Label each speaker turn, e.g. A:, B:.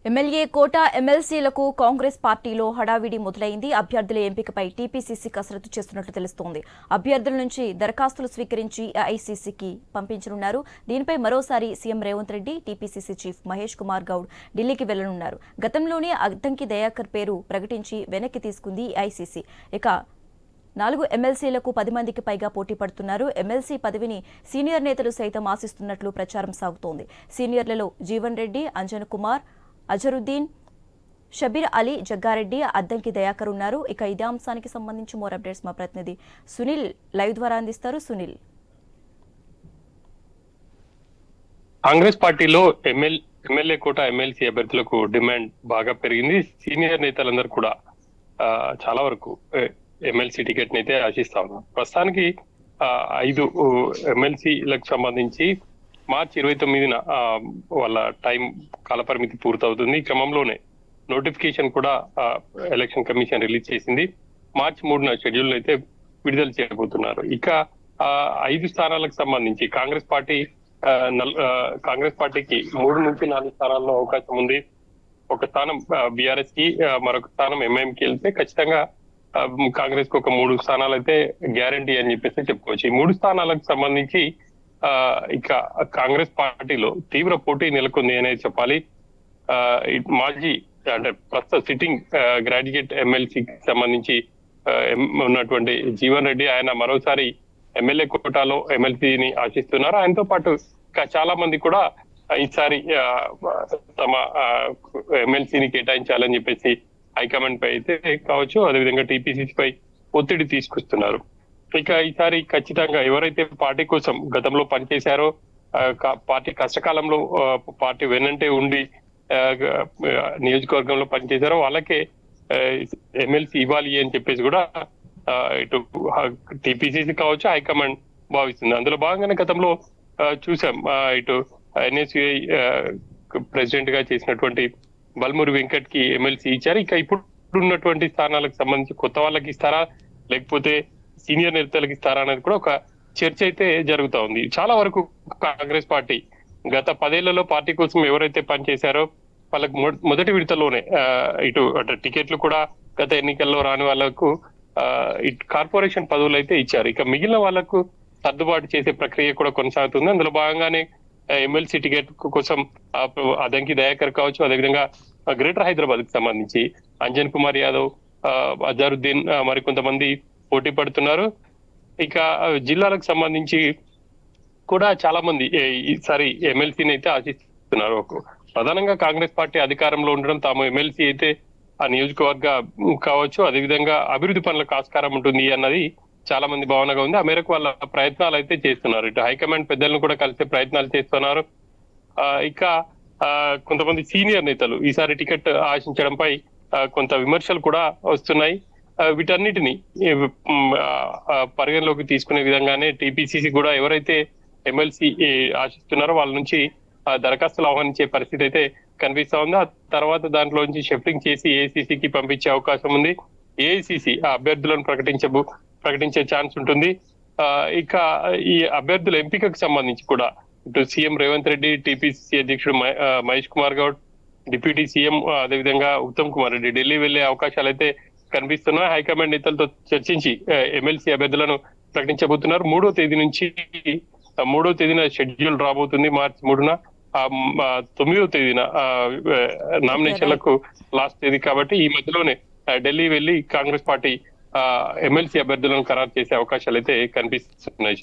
A: MLA కోట ఎమ్మెల్సీలకు కాంగ్రెస్ పార్టీలో హడావిడి మొదలైంది. అభ్యర్థుల ఎంపికపై టీపీసీసీ కసరత్తు చేస్తున్నట్లు తెలుస్తోంది. అభ్యర్థుల నుంచి దరఖాస్తులు స్వీకరించి ఏఐసీసీకి పంపించనున్నారు. దీనిపై మరోసారి CM Revanth Reddy, TPCC chief Mahesh Kumar Goud ఢిల్లీకి వెళ్లనున్నారు. గతంలోనే అద్దంకి దయాకర్ పేరు ప్రకటించి వెనక్కి తీసుకుంది ఏఐసీసీ. ఇక 4 ఎమ్మెల్సీలకు 10 మందికి పైగా పోటీ పడుతున్నారు. ఎమ్మెల్సీ పదవిని సీనియర్ నేతలు సైతం ఆశిస్తున్నట్లు ప్రచారం సాగుతోంది. సీనియర్లలో జీవన్ రెడ్డి, అంజన్ కుమార్, అజరుద్దీన్, షబీర్ అలీ, జగ్గారెడ్డి, అద్దంకి దయాకర్ ఉన్నారు. ఇక ఇదే అంశానికి సంబంధించి మోర్ అప్డేట్స్ మా ప్రతినిధి సునీల్ లైవ్ ద్వారా అందిస్తారు. సునీల్,
B: కాంగ్రెస్ పార్టీలో ఎమ్మెల్యే కోట ఎమ్మెల్సీ అభ్యర్థులకు డిమాండ్ బాగా పెరిగింది. సీనియర్ నేతలందరూ కూడా చాలా వరకు ఎమ్మెల్సీ టికెట్ అయితే ఆశిస్తా ఉన్నారు. ప్రస్తుతానికి 5 ఎమ్మెల్సీలకు సంబంధించి మార్చి 29న వాళ్ళ టైం కాలపరిమితి పూర్తవుతుంది. ఈ క్రమంలోనే నోటిఫికేషన్ కూడా ఎలక్షన్ కమిషన్ రిలీజ్ చేసింది. మార్చి 3న షెడ్యూల్ అయితే విడుదల చేయబోతున్నారు. ఇక 5 స్థానాలకు సంబంధించి కాంగ్రెస్ పార్టీకి 3 నుంచి 4 స్థానాల్లో అవకాశం ఉంది. ఒక స్థానం బీఆర్ఎస్ కి, మరొక స్థానం ఎంఐఎం కి వెళ్తే ఖచ్చితంగా కాంగ్రెస్ కు ఒక 3 స్థానాలు అయితే గ్యారంటీ అని చెప్పేసి చెప్పుకోవచ్చు. ఈ 3 స్థానాలకు సంబంధించి ఇక కాంగ్రెస్ పార్టీలో తీవ్ర పోటీ నెలకొంది అనేది చెప్పాలి. మాజీ అంటే ప్రస్తుత సిట్టింగ్ గ్రాడ్యుయేట్ ఎమ్మెల్సీకి సంబంధించి ఉన్నటువంటి జీవన్ రెడ్డి, ఆయన మరోసారి ఎమ్మెల్యే కోటాలో ఎమ్మెల్సీని ఆశిస్తున్నారు. ఆయనతో పాటు చాలా మంది కూడా ఈసారి తమ ఎమ్మెల్సీని కేటాయించాలని చెప్పేసి హైకమాండ్ పై అయితే కావచ్చు, అదేవిధంగా టీపీసీసీ పై ఒత్తిడి తీసుకొస్తున్నారు. ఇక ఈసారి ఖచ్చితంగా ఎవరైతే పార్టీ కోసం గతంలో పనిచేశారో, పార్టీ కష్టకాలంలో పార్టీ వెన్నంటే ఉండి నియోజకవర్గంలో పనిచేశారో వాళ్ళకే ఎమ్మెల్సీ ఇవ్వాలి అని చెప్పేసి కూడా ఇటు టీపీసీసీ కావచ్చు, హైకమాండ్ భావిస్తుంది. అందులో భాగంగానే గతంలో చూసాం, ఇటు ఎన్ఎస్యుఐ ప్రెసిడెంట్ గా చేసినటువంటి బల్మూరి వెంకట్ కి ఎమ్మెల్సీ ఇచ్చారు. ఇక ఇప్పుడు ఉన్నటువంటి స్థానాలకు సంబంధించి కొత్త వాళ్ళకి ఇస్తారా, లేకపోతే సీనియర్ నేతలకు ఇస్తారా అనేది కూడా ఒక చర్చ అయితే జరుగుతా ఉంది. చాలా వరకు కాంగ్రెస్ పార్టీ గత 10 ఏళ్లలో పార్టీ కోసం ఎవరైతే పనిచేశారో వాళ్ళకి మొదటి విడతలోనే ఇటు అంటే టికెట్లు కూడా గత ఎన్నికల్లో రాని వాళ్ళకు కార్పొరేషన్ పదవులు అయితే ఇచ్చారు. ఇక మిగిలిన వాళ్ళకు సర్దుబాటు చేసే ప్రక్రియ కూడా కొనసాగుతుంది. అందులో భాగంగానే ఎమ్మెల్సీ టికెట్ కోసం అదంకి దయాకర్ కావచ్చు, అదేవిధంగా గ్రేటర్ హైదరాబాద్ కి సంబంధించి అంజన్ కుమార్ యాదవ్, అజరుద్దీన్, మరికొంతమంది పోటీ పడుతున్నారు. ఇక జిల్లాలకు సంబంధించి కూడా చాలా మంది ఈసారి ఎమ్మెల్సీని అయితే ఆశిస్తున్నారు. ప్రధానంగా కాంగ్రెస్ పార్టీ అధికారంలో ఉండడం, తాము ఎమ్మెల్సీ అయితే ఆ నియోజకవర్గ కావచ్చు, అదేవిధంగా అభివృద్ధి పనులకు ఆస్కారం ఉంటుంది అన్నది చాలా మంది భావనగా ఉంది. ఆ మేరకు వాళ్ళ ప్రయత్నాలు అయితే చేస్తున్నారు. ఇటు హైకమాండ్ పెద్దలను కూడా కలిసే ప్రయత్నాలు చేస్తున్నారు. ఇక కొంతమంది సీనియర్ నేతలు ఈసారి టికెట్ ఆశించడంపై కొంత విమర్శలు కూడా వస్తున్నాయి. వీటన్నిటిని పరిగణలోకి తీసుకునే విధంగానే టీపీసీసీ కూడా ఎవరైతే ఎమ్మెల్సీ ఆశిస్తున్నారో వాళ్ళ నుంచి దరఖాస్తులు ఆహ్వానించే పరిస్థితి అయితే కనిపిస్తా ఉంది. ఆ తర్వాత దాంట్లో నుంచి షిఫ్టింగ్ చేసి ఏఐసీసీకి పంపించే అవకాశం ఉంది. ఏఐసీసీ ఆ అభ్యర్థులను ప్రకటించే ఛాన్స్ ఉంటుంది. ఇక ఈ అభ్యర్థుల ఎంపికకు సంబంధించి కూడా ఇటు సీఎం రేవంత్ రెడ్డి, టీపీసీసీ అధ్యక్షుడు మహేష్ కుమార్ గౌడ్, డిప్యూటీ సీఎం అదేవిధంగా ఉత్తమ్ కుమార్ రెడ్డి ఢిల్లీ వెళ్లే అవకాశాలు అయితే కనిపిస్తున్నాయి. హైకమాండ్ నేతలతో చర్చించి ఎమ్మెల్సీ అభ్యర్థులను ప్రకటించబోతున్నారు. 3వ తేదీన షెడ్యూల్ రాబోతుంది. మార్చి 3న 9వ తేదీన నామినేషన్లకు లాస్ట్ తేదీ కాబట్టి ఈ మధ్యలోనే ఢిల్లీ వెళ్లి కాంగ్రెస్ పార్టీ ఎమ్మెల్సీ అభ్యర్థులను ఖరారు చేసే అవకాశాలు అయితే కనిపిస్తున్నాయి.